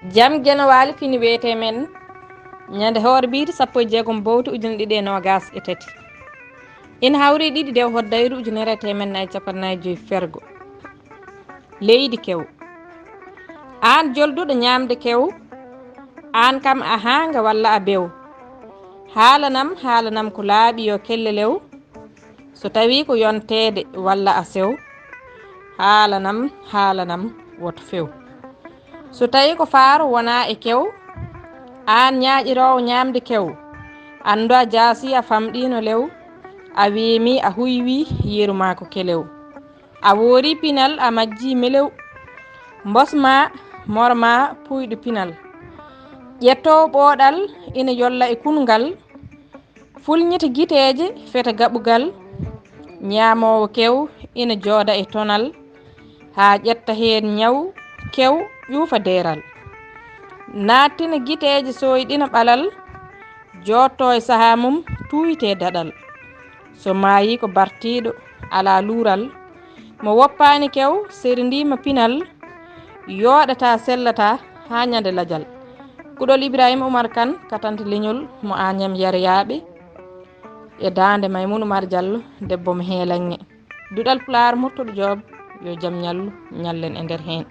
jam genowali fini wiyete men ñande hoore biir 16 bowte ujune ɗiɗi e nogas e tati ina hawri ɗiɗi dew hoddayru ujunere temen capannayi joyi fergo leydi kew an jolduɗo ñamde kew an kam a hanga walla a bew haalanam ko laaɓi yo kelle lew so tawi ko yontede walla a sew haalanam woto few so tawi ko faaro wona e kew an ñaaƴirowo ñamde kew andu a jaasi a famɗino lew a weemi a huywi yeeruma ko kelew a woori pinal a majji melew mbosma morma puyɗo pinal ƴettowo ɓooɗal ina yolla e kungal fulñita guiteje feta gaɓugal ñaamowo kew ina jooda e tonal ha ƴetta heen ñaw kew ƴuufa deeral nattina guiteje soyɗina ɓalal jotto e saha mum tuyite daɗal so maayi ko bartiɗo ala luural mo woppani kew serindima pinal yooɗata sellata ha ñande ladial kuɗol Ibrahima Oumar Kane katante leñol mo Agname Yarayaɓe e dande Maymouna Oumar Diallo debbo mo Heelange Duɗal Pulaar Murtuɗo Joob yo jaam ñallu ñallen e nder hen